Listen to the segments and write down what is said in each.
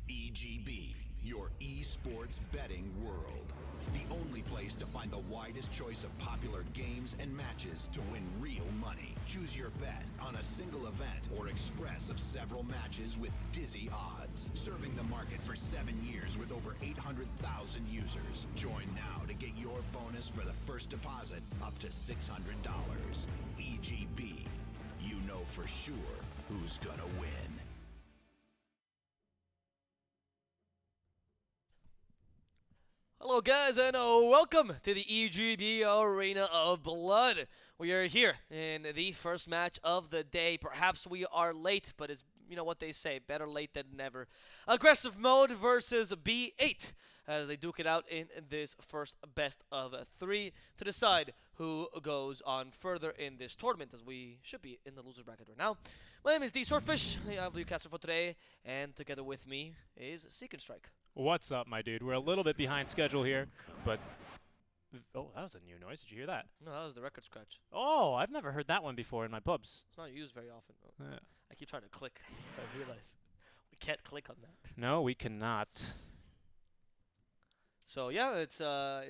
EGB, your esports betting world. The only place to find the widest choice of popular games and matches to win real money. Choose your bet on a single event or express of several matches with dizzy odds. Serving the market for 7 years with over 800,000 users. Join now to get your bonus for the first deposit up to $600. EGB, you know for sure who's gonna win. Hello guys and welcome to the EGB Arena of Blood. We are here in the first match of the day. Perhaps we are late, but it's, you know what they say, better late than never. Aggressive mode versus B8 as they duke it out in this first best of 3 to decide who goes on further in this tournament, as we should be in the loser bracket right now. My name is D Swordfish. I have the caster for today, and together with me is Seek and Strike. What's up, my dude? We're a little bit behind schedule here, but... Oh, that was a new noise. Did you hear that? No, that was the record scratch. Oh, I've never heard that one before in my pubs. It's not used very often. Yeah. I keep trying to click. I realize we can't click on that. No, we cannot. So yeah, it's a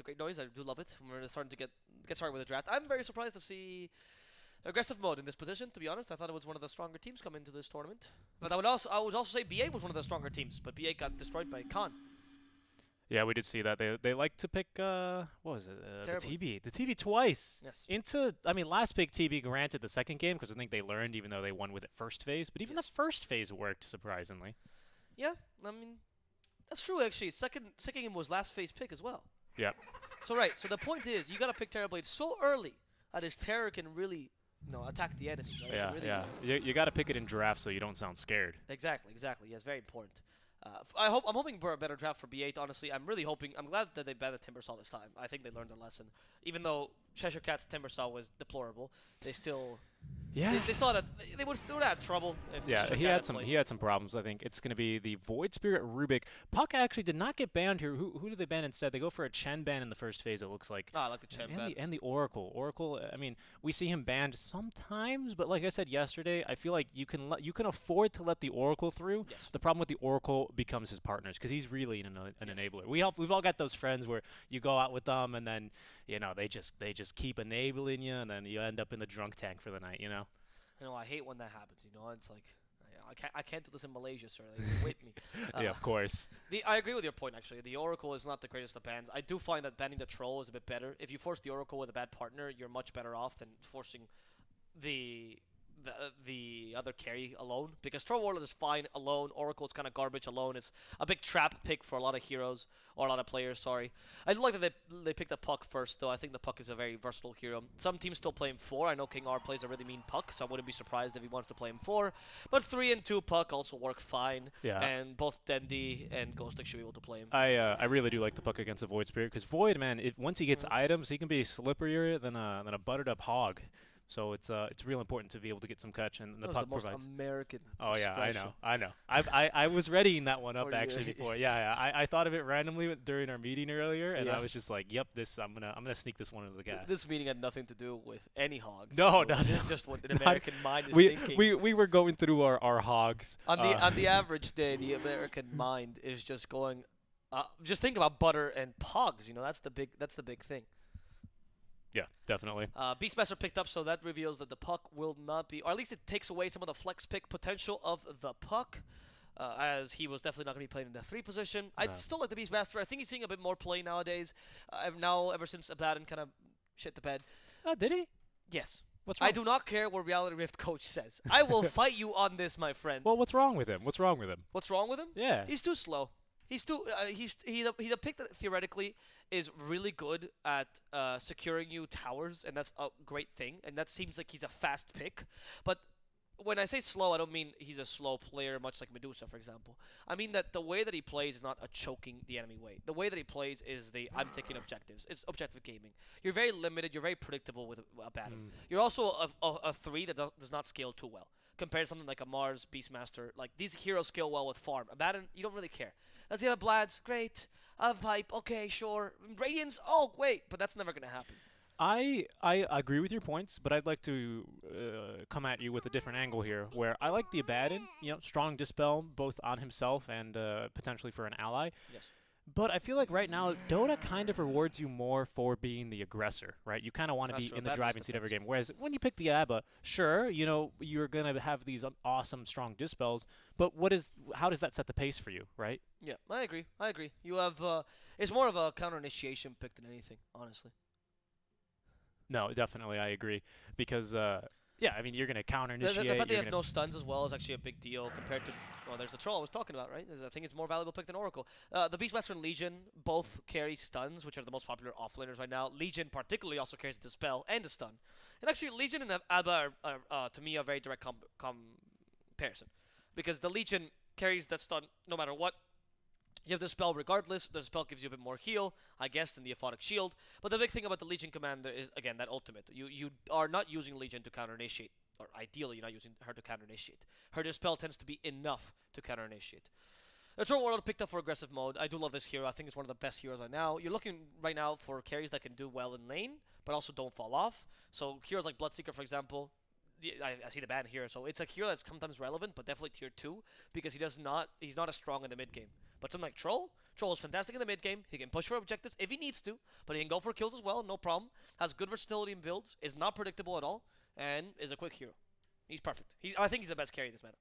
great noise. I do love it. We're starting to get started with the draft. I'm very surprised to see aggressive mode in this position. To be honest, I thought it was one of the stronger teams coming into this tournament. But I would also say BA was one of the stronger teams, but BA got destroyed by Khan. Yeah, we did see that. They like to pick what was it? The TB twice. Yes. Last pick TB granted the second game because I think they learned, even though they won with it first phase. But even the first phase worked surprisingly. Yeah, I mean, that's true actually. Second game was last phase pick as well. Yeah. So right. So the point is, you gotta pick Terrorblade so early that his terror can really, attack the enemies. Right? Yeah, really You got to pick it in draft so you don't sound scared. Exactly. Yes, very important. I'm hoping for a better draft for B8. Honestly, I'm really hoping. I'm glad that they banned the Timbersaw this time. I think they learned their lesson. Even though Cheshire Cat's Timbersaw was deplorable, they still. Yeah. They still had they would have trouble if. Yeah, Cheshire he Cat had some played. he had some problems. I think it's going to be the Void Spirit Rubik. Puck actually did not get banned here. Who did they ban instead? They go for a Chen ban in the first phase. It looks like. I like the Chen ban. And the Oracle. Oracle. I mean, we see him banned sometimes, but like I said yesterday, I feel like you can afford to let the Oracle through. Yes. The problem with the Oracle becomes his partners because he's really an enabler. We've all got those friends where you go out with them and then they just keep enabling you and then you end up in the drunk tank for the night. I hate when that happens. It's like. I can't do this in Malaysia, sir. Like, whip me. Yeah, of course. I agree with your point, actually. The Oracle is not the greatest of bans. I do find that banning the Troll is a bit better. If you force the Oracle with a bad partner, you're much better off than forcing the other carry alone. Because Troll Warlord is fine alone. Oracle is kind of garbage alone. It's a big trap pick for a lot of heroes, or a lot of players, sorry. I do like that they picked the Puck first, though. I think the Puck is a very versatile hero. Some teams still play him 4. I know King R plays a really mean Puck, so I wouldn't be surprised if he wants to play him 4. But 3 and 2 Puck also work fine. Yeah. And both Dendi and Ghostic should be able to play him. I really do like the Puck against the Void Spirit because Void, man, once he gets items, he can be slipperier than a buttered up hog. So it's real important to be able to get some catch, and the Puck provides. Most American. Oh yeah, expression. I know. I was readying that one up Or actually before. Yeah. I thought of it randomly during our meeting earlier, and I was just like, yep, I'm gonna sneak this one into the gas. This meeting had nothing to do with any hogs. No. It's just what an American mind is thinking. We were going through our hogs. On the average day, the American mind is just going. Just think about butter and pogs. That's the big thing. Yeah, definitely. Beastmaster picked up, so that reveals that the Puck will not be, or at least it takes away some of the flex pick potential of the Puck, as he was definitely not going to be playing in the 3 position. I still like the Beastmaster. I think he's seeing a bit more play nowadays. Ever since Abaddon kind of shit the bed. Did he? Yes. What's wrong? I do not care what Reality Rift coach says. I will fight you on this, my friend. Well, what's wrong with him? What's wrong with him? Yeah. He's too slow. He's a pick that theoretically is really good at securing you towers, and that's a great thing. And that seems like he's a fast pick. But when I say slow, I don't mean he's a slow player, much like Medusa, for example. I mean that the way that he plays is not a choking the enemy way. The way that he plays is I'm taking objectives. It's objective gaming. You're very limited. You're very predictable with Abaddon. You're also a 3 that does not scale too well. Compared to something like a Mars, Beastmaster, like these heroes scale well with farm. Abaddon, you don't really care. Does he have Blads? Great. Pipe, okay, sure. Radiance? Oh, wait, but that's never going to happen. I agree with your points, but I'd like to come at you with a different angle here, where I like the Abaddon, strong dispel both on himself and potentially for an ally. Yes. But I feel like right now, Dota kind of rewards you more for being the aggressor, right? You kind of want to That's be true. in the That driving makes seat every sense. game. Whereas when you pick the ABBA, sure, you're going to have these awesome, strong dispels, but how does that set the pace for you, right? Yeah, I agree. I agree. You have it's more of a counter initiation pick than anything, honestly. No, definitely, I agree. Because, yeah, I mean, you're going to counter The initiate. fact they You're have going no stuns as well is actually a big deal compared to. Well, there's the troll I was talking about, right? I think it's more valuable pick than Oracle. The Beastmaster and Legion both carry stuns, which are the most popular offlaners right now. Legion particularly also carries the spell and the stun. And actually, Legion and Abba are to me a very direct comparison, because the Legion carries the stun no matter what. You have the spell regardless. The spell gives you a bit more heal, I guess, than the Aphotic Shield. But the big thing about the Legion Commander is, again, that ultimate. You are not using Legion to counter-initiate. Or ideally, you're not using her to counter-initiate. Her dispel tends to be enough to counter-initiate. The Troll World picked up for aggressive mode. I do love this hero. I think it's one of the best heroes right now. You're looking right now for carries that can do well in lane, but also don't fall off. So heroes like Bloodseeker, for example, I see the ban here. So it's a hero that's sometimes relevant, but definitely tier 2, because he's not as strong in the mid game. But something like Troll is fantastic in the mid game. He can push for objectives if he needs to, but he can go for kills as well, no problem. Has good versatility in builds, is not predictable at all, and is a quick hero. He's perfect. I think he's the best carry this meta.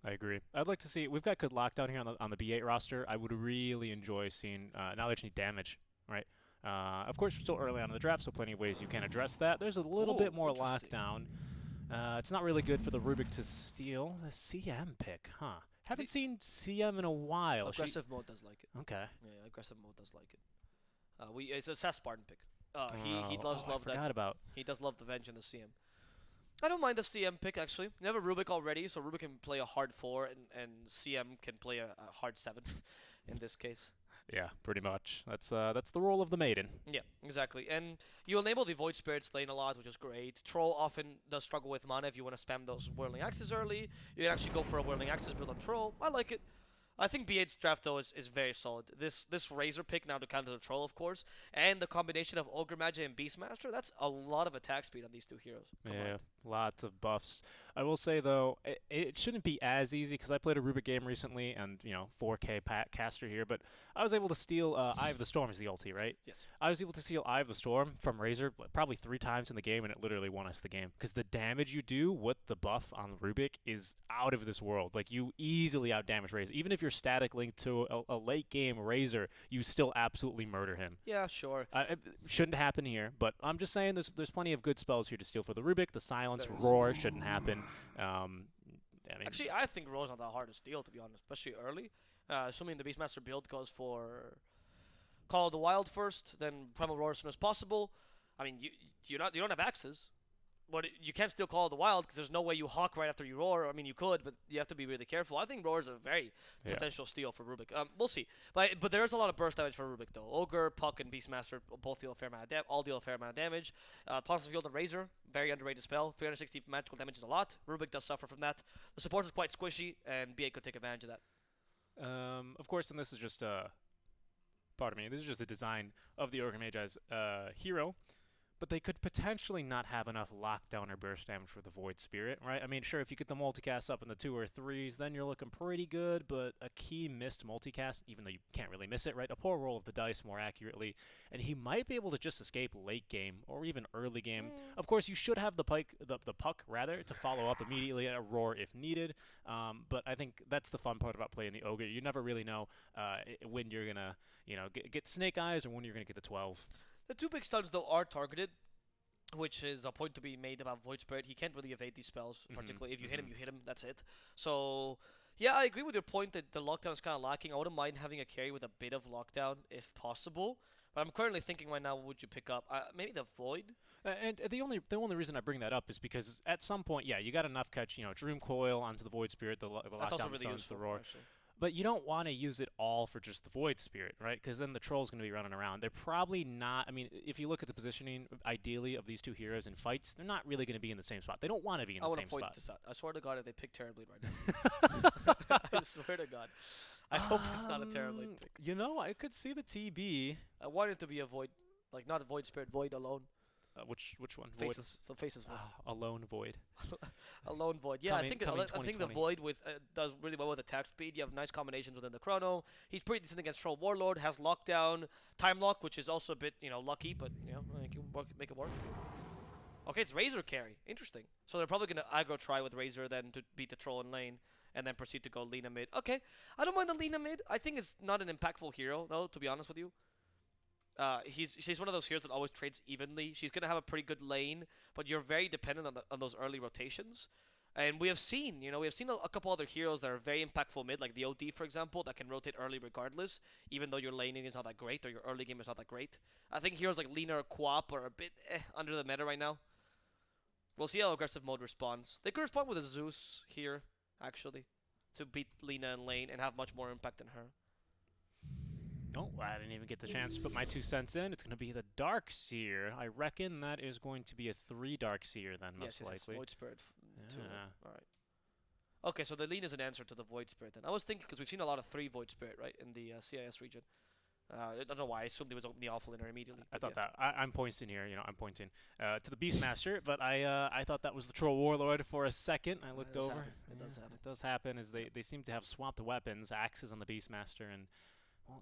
I agree. I'd like to see. We've got good lockdown here on the B8 roster. I would really enjoy seeing. Now they just need damage, right? Of course, we're still early on in the draft, so plenty of ways you can address that. There's a little bit more lockdown. It's not really good for the Rubik to steal the CM pick, huh? Haven't seen CM in a while. Aggressive mode does like it. Okay. Yeah, aggressive mode does like it. It's a Sass Spartan pick. He does love the Venge and the CM. I don't mind the CM pick, actually. You have a Rubik already, so Rubik can play a hard 4, and CM can play a hard 7 in this case. Yeah, pretty much. That's the role of the maiden. Yeah, exactly. And you enable the Void Spirits lane a lot, which is great. Troll often does struggle with mana if you want to spam those Whirling Axes early. You can actually go for a Whirling Axes build on Troll. I like it. I think B8's draft, though, is very solid. This Razor pick now to counter the Troll, of course, and the combination of Ogre Magi and Beastmaster, that's a lot of attack speed on these two heroes combined. Yeah, lots of buffs. I will say, though, it shouldn't be as easy, because I played a Rubik game recently, and, 4K caster here, but I was able to steal Eye of the Storm is the ulti, right? Yes. I was able to steal Eye of the Storm from Razor probably 3 times in the game, and it literally won us the game. Because the damage you do with the buff on Rubik is out of this world. Like, you easily outdamage Razor. Even if you're static linked to a late game Razor, you still absolutely murder him. Yeah, sure. It shouldn't happen here, but I'm just saying there's plenty of good spells here to steal for the Rubik. The Silence, Roar shouldn't happen. Actually, I think Roar's not that hard to steal, to be honest, especially early. Assuming the Beastmaster build goes for Call of the Wild first, then Primal Roar as soon as possible. I mean, you don't have axes, but you can't still Call of the Wild because there's no way you Hawk right after you Roar. I mean, you could, but you have to be really careful. I think Roar is a very potential steal for Rubik. We'll see, but there's a lot of burst damage for Rubik though. Ogre, Puck, and Beastmaster both deal a fair amount of all deal a fair amount of damage. Plants Field and Razor, very underrated spell. 360 magical damage is a lot. Rubik does suffer from that. The support is quite squishy, and B8 could take advantage of that. Of course, and this is just pardon me, this is just the design of the Ogre Magi's hero, but they could potentially not have enough lockdown or burst damage for the Void Spirit, right? I mean, sure, if you get the multicast up in the 2 or 3s, then you're looking pretty good, but a key missed multicast, even though you can't really miss it, right? A poor roll of the dice more accurately, and he might be able to just escape late game or even early game. Of course, you should have the puck rather, to follow up immediately at a Roar if needed, but I think that's the fun part about playing the Ogre. You never really know when you're going to, get Snake Eyes or when you're going to get the 12. The 2 big stuns, though, are targeted, which is a point to be made about Void Spirit. He can't really evade these spells, particularly if you hit him, you hit him, that's it. So, yeah, I agree with your point that the lockdown is kind of lacking. I wouldn't mind having a carry with a bit of lockdown if possible. But I'm currently thinking right now, what would you pick up? Maybe the Void? And the only reason I bring that up is because at some point, yeah, you got enough catch, Dream Coil onto the Void Spirit, the that's also lockdown really stones, useful, the Roar. Actually. But you don't want to use it all for just the Void Spirit, right? Because then the Troll's going to be running around. They're probably not... I mean, if you look at the positioning, ideally, of these two heroes in fights, they're not really going to be in the same spot. They don't want to be in the same spot. I want to point this out. I swear to God, if they pick Terrorblade right now. I swear to God. I hope it's not a Terrorblade pick. I could see the TB. I want it to be a Void... Like, not a Void Spirit, Void alone. Which one? Faces. Faces Void. A lone void. A lone Void. Yeah, Coming I think the 2020. Void with does really well with attack speed. You have nice combinations within the chrono. He's pretty decent against Troll Warlord. Has lockdown, time lock, which is also a bit lucky, but make it work. Okay, it's Razor carry. Interesting. So they're probably gonna aggro try with Razor then to beat the Troll in lane, and then proceed to go Lina mid. Okay, I don't mind the Lina mid. I think it's not an impactful hero though, to be honest with you. She's one of those heroes that always trades evenly. She's gonna have a pretty good lane, but you're very dependent on those early rotations. And we have seen a couple other heroes that are very impactful mid, like the OD for example, that can rotate early regardless, even though your laning is not that great or your early game is not that great. I think heroes like Lina or Quap are a bit under the meta right now. We'll see how aggressive mode responds. They could respond with a Zeus here, actually, to beat Lina in lane and have much more impact than her. Oh, I didn't even get the chance to put my 2 cents in. It's going to be the Darkseer. I reckon that is going to be a 3 Darkseer then, most likely. Yes, Void Spirit. Yeah. All right. Okay, so the Lina is an answer to the Void Spirit then. I was thinking, because we've seen a lot of 3 Void Spirit, right, in the CIS region. I don't know why. I assumed it was the offlaner immediately. I thought that. I'm pointing here. I'm pointing to the Beastmaster, but I thought that was the Troll Warlord for a second. I looked over. It does happen. It does happen. As they seem to have swapped weapons, axes on the Beastmaster, and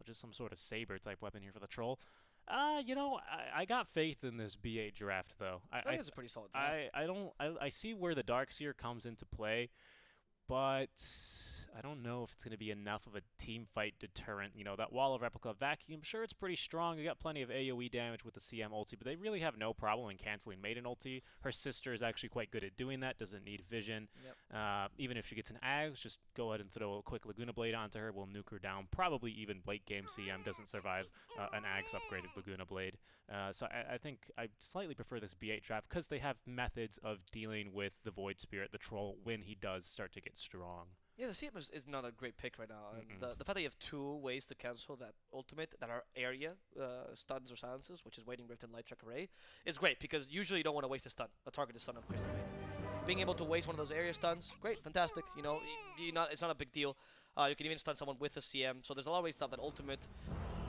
just some sort of saber type weapon here for the Troll. I got faith in this B8 draft though. I think it's a pretty solid draft. I see where the Darkseer comes into play, but I don't know if it's going to be enough of a team fight deterrent. That Wall of Replica Vacuum, sure, it's pretty strong. You got plenty of AoE damage with the CM ulti, but they really have no problem in canceling Maiden ulti. Her sister is actually quite good at doing that, doesn't need vision. Yep. Even if she gets an Ags, just go ahead and throw a quick Laguna Blade onto her. We'll nuke her down. Probably even late game CM doesn't survive an Ags upgraded Laguna Blade. So I think I slightly prefer this B8 draft because they have methods of dealing with the Void Spirit, the Troll, when he does start to get strong. Yeah, the CM is not a great pick right now. And the fact that you have 2 ways to cancel that ultimate that are area stuns or silences, which is Waiting Rift and Light Track Array, is great because usually you don't want to waste a stun, a targeted stun on Crystal Maiden. Being able to waste one of those area stuns, great, fantastic. It's not a big deal. You can even stun someone with a CM. So there's a lot of ways to have that ultimate.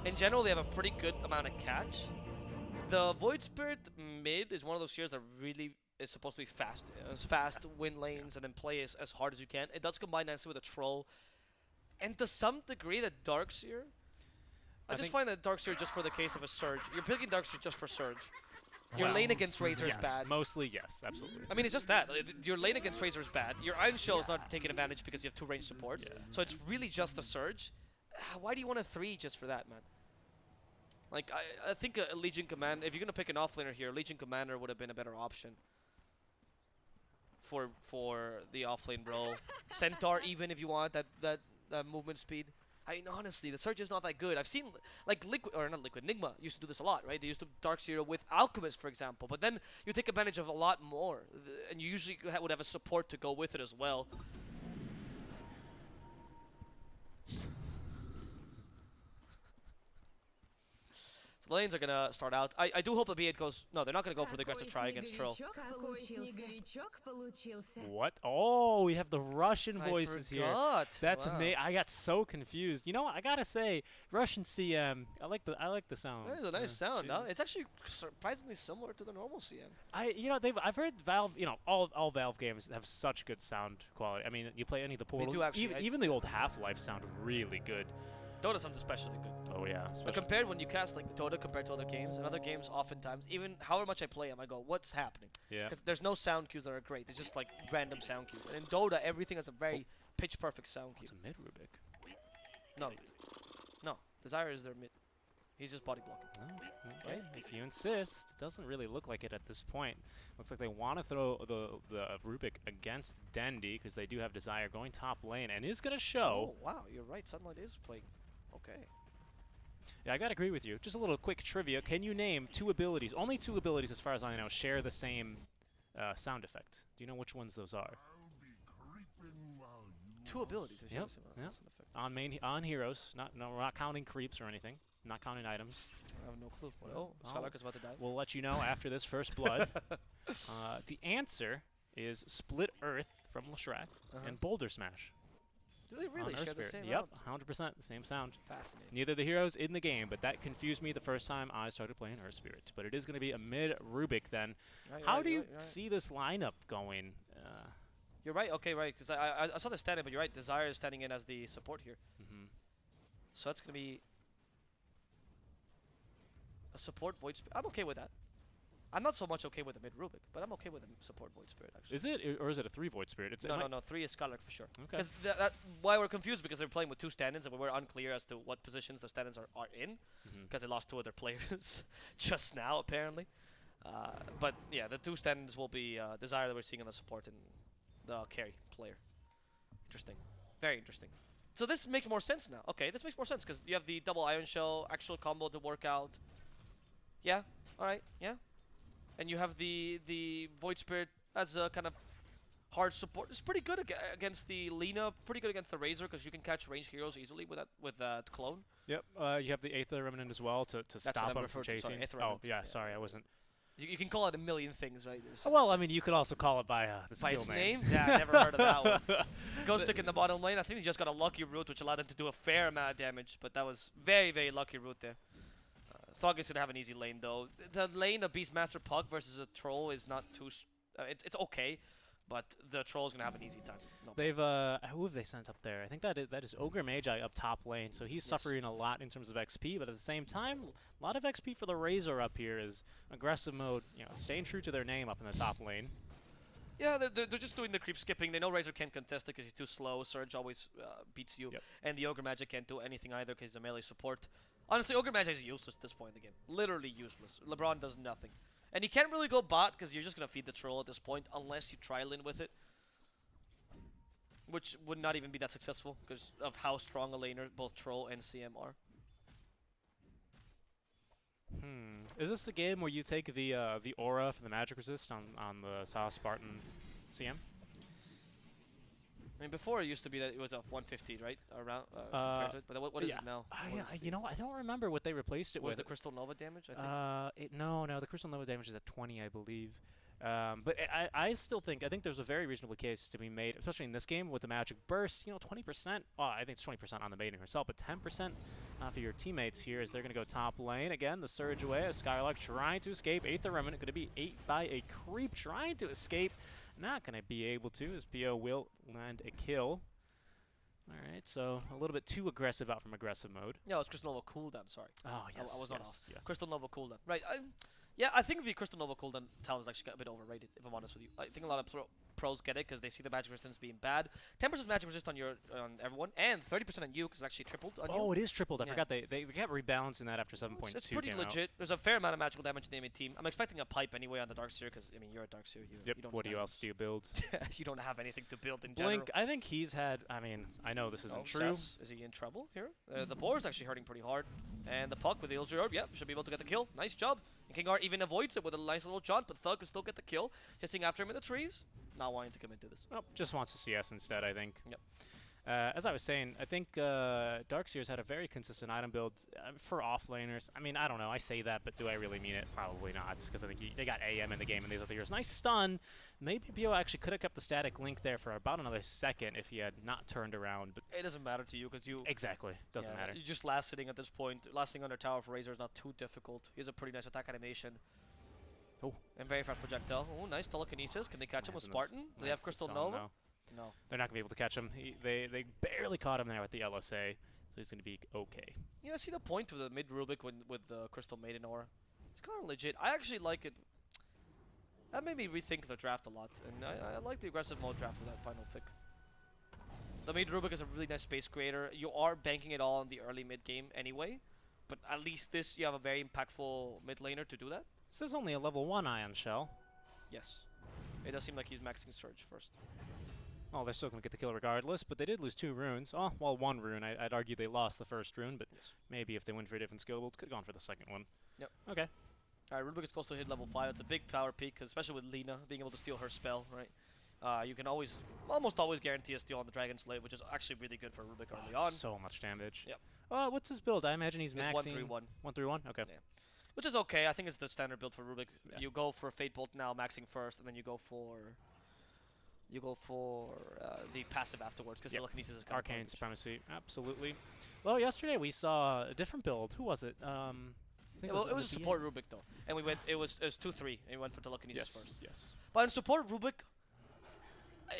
In general, they have a pretty good amount of catch. The Void Spirit mid is one of those heroes that really is supposed to be fast. It's fast, win lanes, and then play as hard as you can. It does combine nicely with a Troll. And to some degree, the Darkseer. I just find that Darkseer just for the case of a Surge. You're picking Darkseer just for Surge. Your lane against Razor is bad. Mostly, yes, absolutely. I mean, it's just that. Your lane against Razor is bad. Your Iron Shell is not taking advantage because you have 2 ranged supports. Yeah. So it's really just a Surge. Why do you want a 3 just for that, man? Like, I think a Legion Commander, if you're going to pick an offlaner here, Legion Commander would have been a better option for the offlane role. Centaur, even if you want that movement speed. I mean, honestly, the Surge is not that good. I've seen, like, Nigma used to do this a lot, right? They used to Darkseer with Alchemist, for example. But then you take advantage of a lot more. And you usually would have a support to go with it as well. The lanes are gonna start out. I do hope the B8 goes. No, they're not gonna go for the aggressive try against Troll. What? Oh, we have the Russian voices here. That's amazing. I got so confused. You know what? I gotta say, Russian CM. I like the sound. That is a nice sound. Huh? It's actually surprisingly similar to the normal CM. I've heard Valve. All Valve games have such good sound quality. I mean, you play any of the Portal. They do actually. Even the old Half-Life sound really good. Dota sounds especially good. Oh yeah. But compared when you cast like Dota compared to other games, and other games oftentimes, even however much I play them, I go, what's happening? Yeah. Because there's no sound cues that are great. It's just like random sound cues. And in Dota, everything has a very pitch perfect sound cue. It's a mid Rubik. No. Desire is their mid. He's just body blocking. Oh, okay. If you insist. Doesn't really look like it at this point. Looks like they want to throw the Rubik against Dendy because they do have Desire going top lane and is going to show. Oh, wow. You're right. Sunlight is playing. Okay. Yeah, I gotta agree with you. Just a little quick trivia. Can you name 2 abilities, only 2 abilities as far as I know, share the same sound effect? Do you know which ones those are? 2 abilities. Yep. On heroes. We're not counting creeps or anything. Not counting items. I have no clue. Oh, Skylark is about to die. We'll let you know after this first blood. The answer is Split Earth from Leshrac and Boulder Smash. Do they really on Earth share the Spirit. same Yep, round? 100% the same sound. Fascinating. Neither the heroes in the game, but that confused me the first time I started playing Earth Spirit. But it is going to be a mid Rubik then. Right, How right, do you right, right. see this lineup going? You're right. Okay, right. Because I saw the stand-in, but you're right. Desire is standing in as the support here. So that's going to be a support Void Spirit. I'm okay with that. I'm not so much okay with the mid Rubik, but I'm okay with the support Void Spirit, actually. Is it, or is it a 3 Void Spirit? No. 3 is Skylark for sure. Okay. Because why we're confused, because they're playing with 2 stand-ins, and we were unclear as to what positions the stand-ins are in, because they lost 2 other players just now, apparently. But yeah, the 2 stand-ins will be Desire that we're seeing on the support and the carry player. Interesting. Very interesting. So this makes more sense now. Okay, this makes more sense, because you have the double Iron Shell, actual combo to work out. Yeah, alright, yeah. And you have the Void Spirit as a kind of hard support. It's pretty good against the Lina, pretty good against the Razor, because you can catch ranged heroes easily with that clone. Yep, you have the Aether Remnant as well to stop them from chasing. Sorry, Aether oh, Remnant. yeah, sorry, I wasn't. You can call it a million things, right? Well, I mean, you could also call it by the skill by its name? Yeah, I never heard of that one. Ghost Stick in the bottom lane. I think he just got a lucky root, which allowed him to do a fair amount of damage, but that was very, very lucky root there. Thug is going to have an easy lane, though. The lane of Beastmaster Puck versus a Troll is not too... it's okay, but the Troll is going to have an easy time. No. They've who have they sent up there? I think that is Ogre Magi up top lane, so he's suffering a lot in terms of XP, but at the same time, a lot of XP for the Razor up here is aggressive mode, staying true to their name up in the top lane. Yeah, they're just doing the creep skipping. They know Razor can't contest it because he's too slow. Surge always beats you, and the Ogre Magic can't do anything either because he's a melee support. Honestly, Ogre Magi is useless at this point in the game. Literally useless. LeBron does nothing. And he can't really go bot because you're just going to feed the troll at this point unless you tri-lane with it. Which would not even be that successful because of how strong a laner both troll and CM are. Is this a game where you take the aura for the magic resist on the South Spartan CM? I mean, before it used to be that it was a 150, right? Around compared to it. But what is it now? You know, I don't remember what they replaced it with. Was the Crystal Nova damage, I think? No, the Crystal Nova damage is at 20, I believe. But I still think there's a very reasonable case to be made, especially in this game with the Magic Burst. 20%. Well, I think it's 20% on the maiden herself, but 10% for your teammates here as they're going to go top lane. Again, the Surge away as Skylark trying to escape. Aether Remnant going to be 8 by a creep trying to escape. Not going to be able to, as PO will land a kill. Alright, so a little bit too aggressive out from aggressive mode. Yeah, it's Crystal Nova cooldown, sorry. Oh, yes. I was not off. Yes. Crystal Nova cooldown. Right. Yeah, I think the Crystal Nova cooldown talent is actually a bit overrated, if I'm honest with you. I think a lot of pros get it because they see the magic resistance being bad. 10% magic resist on everyone, and 30% on you because it's actually tripled on you. Oh, it is tripled. I forgot they kept rebalancing that after 7.2. It's pretty legit. There's a fair amount of magical damage in the enemy team. I'm expecting a pipe anyway on the Darkseer because, I mean, you're a Darkseer. You don't what else do you build? You don't have anything to build in Blink, general. I think he's had, I know this isn't true. Is he in trouble here? The boar is actually hurting pretty hard. And the Puck with the Illusory Orb, should be able to get the kill. Nice job. And King Art even avoids it with a nice little jaunt, but Thug will still get the kill. Chasing after him in the trees. Not wanting to commit to this. Well, just wants to CS instead, I think. Yep. As I was saying, I think Darkseer's had a very consistent item build for offlaners. I mean, I don't know. I say that, but do I really mean it? Probably not, because I think they got AM in the game in these other years. Nice stun. Maybe BO actually could have kept the static link there for about another second if he had not turned around. But it doesn't matter to you because you... Exactly. Doesn't matter. You're just last sitting at this point. Last sitting under tower for Razor is not too difficult. He has a pretty nice attack animation. Oh. And very fast projectile. Oh, nice telekinesis. Can they catch him with Spartan? Do they have Crystal Nova? No. They're not going to be able to catch him. They barely caught him there with the LSA, so he's going to be okay. I see the point of the mid Rubik with the Crystal Maiden Aura. It's kind of legit. I actually like it. That made me rethink the draft a lot, and I like the aggressive mode draft for that final pick. The mid Rubik is a really nice space creator. You are banking it all in the early mid game anyway, but at least you have a very impactful mid laner to do that. This is only a level 1 Ion Shell. Yes. It does seem like he's maxing Surge first. Oh, they're still going to get the kill regardless, but they did lose 2 runes. Oh, well, 1 rune. I'd argue they lost the first rune, but maybe if they went for a different skill build, could have gone for the second one. Yep. Okay. Alright, Rubik is close to hit level 5. It's a big power peak, especially with Lina being able to steal her spell, right? You can almost always guarantee a steal on the Dragon Slave, which is actually really good for Rubik early on. So much damage. Yep. What's his build? I imagine he's maxing... 1-3-1. 1-3-1? Okay. Yeah. Which is okay. I think it's the standard build for Rubik. Yeah. You go for Fate Bolt now, maxing first, and then you go for... you go for the passive afterwards because Yep. telekinesis is kind Arcane of Supremacy, absolutely. Well, yesterday we saw a different build. Who was it? I think Well, it on was a the support Rubik though, and we went. It was 2-3, and we went for telekinesis Yes, first. yes. But in support Rubik,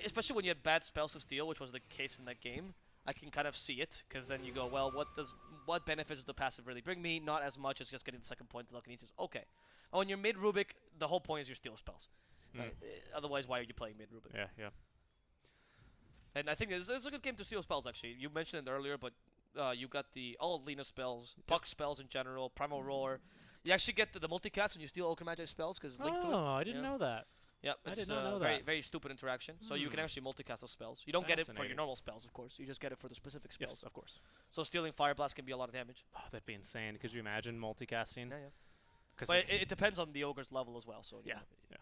especially when you had bad spells of steel, which was the case in that game, I can kind of see it because then you go, well, what benefits does the passive really bring me? Not as much as just getting the second point telekinesis. Okay, and when you're mid Rubik, the whole point is your steel spells. Right? Otherwise, why are you playing mid Rubik? Yeah, yeah. And I think it's a good game to steal spells, actually. You mentioned it earlier, but you got all of Lena spells, Puck spells in general, Primal Roar. You actually get the multicast when you steal Ogre Magi spells because linked to it. Oh, I didn't know that. Yep, I it's did not know very, that. very stupid interaction. So you can Hmm. actually multicast those spells. You don't get it for your Fascinating. normal spells, of course. You just get it for the specific spells. Yes, of course. So stealing Fire Blast can be a lot of damage. Oh, that'd be insane. Could you imagine multicasting? Yeah, yeah. 'Cause But it depends on the Ogre's level as well. So you Yeah, know. yeah.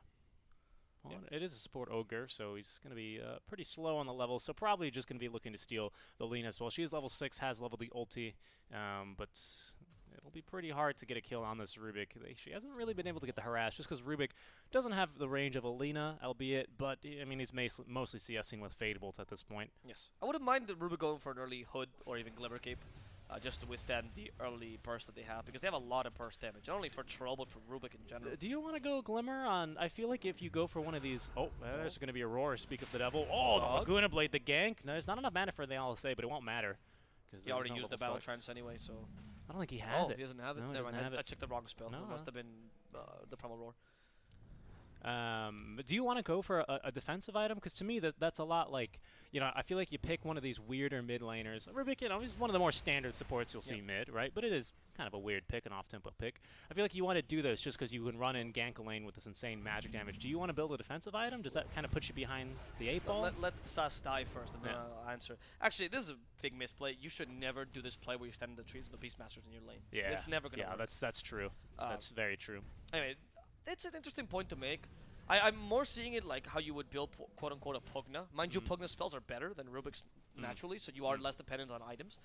Well, it is a support ogre, so he's going to be pretty slow on the level. So probably just going to be looking to steal the Lena as well. She is level 6, has leveled the ulti, but it'll be pretty hard to get a kill on this Rubik. She hasn't really been able to get the harass just because Rubik doesn't have the range of a Lena, albeit, but I mean he's mostly CSing with Fade Bolt at this point. Yes. I wouldn't mind the Rubik going for an early Hood or even Glimmer Cape. Just to withstand the early burst that they have, because they have a lot of burst damage, not only for Troll, but for Rubik in general. Do you want to go Glimmer on? I feel like if you go for one of these... Oh, there's going to be a Roar, speak of the devil. Oh, the Laguna Blade, the gank. No, there's not enough mana for the LSA, but it won't matter. He already used the Battle Trance anyway, so... I don't think he has it. He doesn't have it? No, he Never doesn't mind. have it. I checked the wrong spell. No, It must have been the Primal Roar. Do you want to go for a defensive item? Because to me, that's a lot like, you know, I feel like you pick one of these weirder mid laners. Rubik, you know, he's one of the more standard supports you'll see mid, right? But it is kind of a weird pick, an off-tempo pick. I feel like you want to do this just because you can run in gank a lane with this insane magic damage. Do you want to build a defensive item? Does that kind of put you behind the 8-ball? Let Sas die first, and then I'll answer. Actually, this is a big misplay. You should never do this play where you stand in the trees with the Beastmasters in your lane. Yeah, It's never going to work. Yeah, that's true. That's very true. Anyway, it's an interesting point to make. I'm more seeing it like how you would build quote-unquote a Pugna. Mind you, Pugna spells are better than Rubik's naturally, so you are less dependent on items.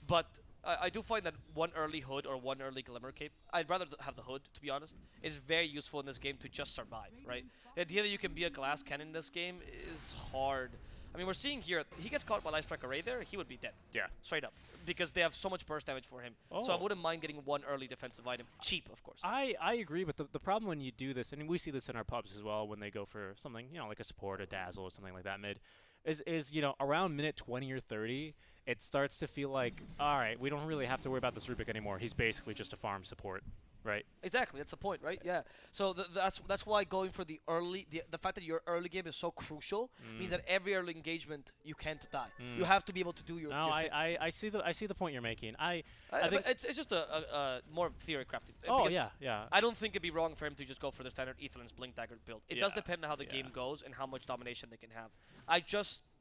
But I do find that one early Hood or one early Glimmer Cape, I'd rather have the Hood, to be honest, is very useful in this game to just survive, right? The idea that you can be a glass cannon in this game is hard. I mean, we're seeing here, he gets caught by Light Strike Array there, he would be dead. Yeah. Straight up. Because they have so much burst damage for him. So I wouldn't mind getting one early defensive item. Cheap, of course. I agree, but the problem when you do this, and we see this in our pubs as well when they go for something, you know, like a support, a dazzle, or something like that mid, is you know, around minute 20 or 30, it starts to feel like, all right, we don't really have to worry about this Rubik anymore. He's basically just a farm support, right? Exactly, that's the point, right? Yeah. So that's why going for the early, the fact that your early game is so crucial means that every early engagement you can't die. You have to be able to do your. No, your thing. I see the point you're making. I But think it's just a more theory crafting. Oh because yeah, yeah. I don't think it'd be wrong for him to just go for the standard Aetherland's Blink Dagger build. It does Yeah, depend on how the yeah. game goes and how much domination they can have.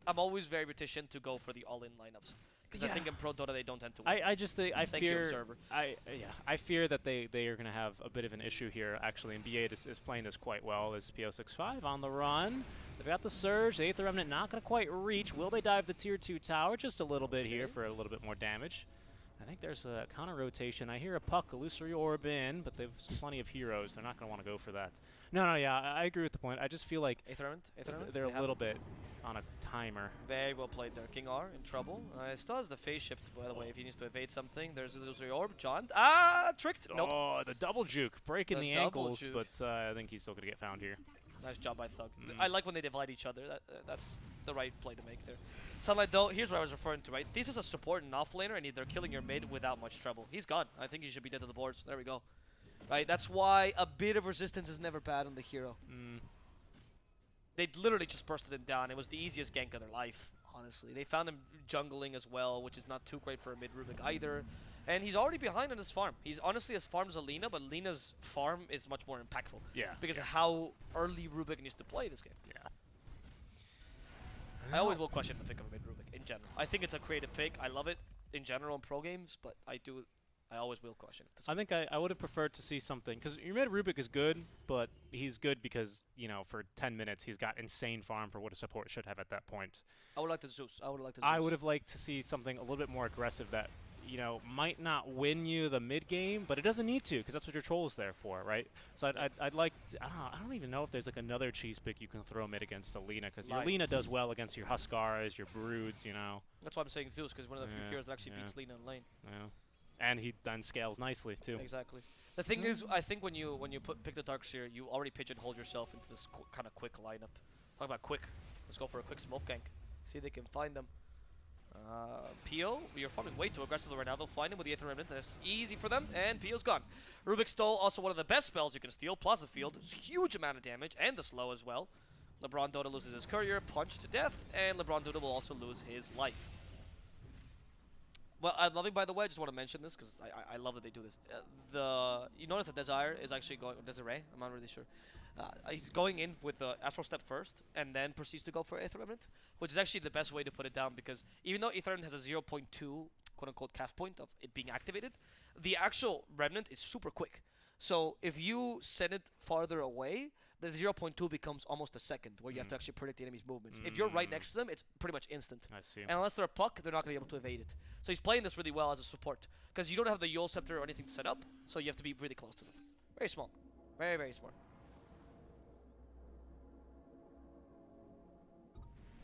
I'm always very reticent to go for the all-in lineups because I think in Pro Dota they don't tend to win. I just think I Thank you, fear Observer. I fear that they are going to have a bit of an issue here actually, and B8 is playing this quite well. As PO65 on the run, they've got the surge. The Aether Remnant not going to quite reach. Will they dive the tier 2 tower just a little bit here for a little bit more damage? I think there's a counter rotation. I hear a Puck illusory orb in, but they've plenty of heroes. They're not going to want to go for that. No, yeah, I agree with the point. I just feel like Aetherland? they're a little bit on a timer. Very well played there. King R in trouble. Still has the phase shift, by the way, if he needs to evade something. There's an illusory orb. John. Tricked. Nope. Oh, the double juke. Breaking the double ankles, juke. but I think he's still going to get found here. Nice job by Thug. I like when they divide each other. That's the right play to make there. Sunlight, though, here's what I was referring to, right? This is a support and off laner, and they're killing your mid without much trouble. He's gone. I think he should be dead to the boards. There we go. Right, that's why a bit of resistance is never bad on the hero. They literally just bursted him down. It was the easiest gank of their life, honestly. They found him jungling as well, which is not too great for a mid Rubik either. And he's already behind on his farm. He's honestly as farm as Alina, but Lena's farm is much more impactful. Yeah. Because of how early Rubik needs to play this game. Yeah. I always will question the pick of a mid Rubik in general. I think it's a creative pick. I love it in general in pro games, but I always will question it. I think I would have preferred to see something, because your mid Rubik is good, but he's good because, you know, for 10 minutes he's got insane farm for what a support should have at that point. I would like the Zeus. I would have liked to see something a little bit more aggressive that you know, might not win you the mid game, but it doesn't need to, because that's what your troll is there for, right? So I'd like I don't even know if there's like another cheese pick you can throw mid against Alina, because your Lina does well against your Huskaras, your Broods, you know. That's why I'm saying Zeus, because one of the few heroes that actually beats Lina in lane. Yeah. And he then scales nicely too. Exactly. The thing is, I think when you pick the Darkseer, you already pigeonhole yourself into this kind of quick lineup. Talk about quick. Let's go for a quick smoke gank. See if they can find them. Pio, you're farming way too aggressively right now. They'll find him with the Aether Remnant. That's easy for them, and Pio's gone. Rubik stole also one of the best spells you can steal. Plaza Field, huge amount of damage, and the slow as well. LeBron Dota loses his courier, punch to death, and LeBron Dota will also lose his life. Well, I'm loving, by the way, I just want to mention this because I love that they do this. You notice that Desire is actually going, Desiree, I'm not really sure. He's going in with the Astral Step first and then proceeds to go for Aether Remnant, which is actually the best way to put it down because even though Aether Remnant has a 0.2 quote-unquote cast point of it being activated, the actual Remnant is super quick. So if you send it farther away, the 0.2 becomes almost a second, where you have to actually predict the enemy's movements. If you're right next to them, it's pretty much instant. I see. And unless they're a puck, they're not going to be able to evade it. So he's playing this really well as a support, because you don't have the Yule Scepter or anything to set up, so you have to be really close to them. Very small. Very, very smart.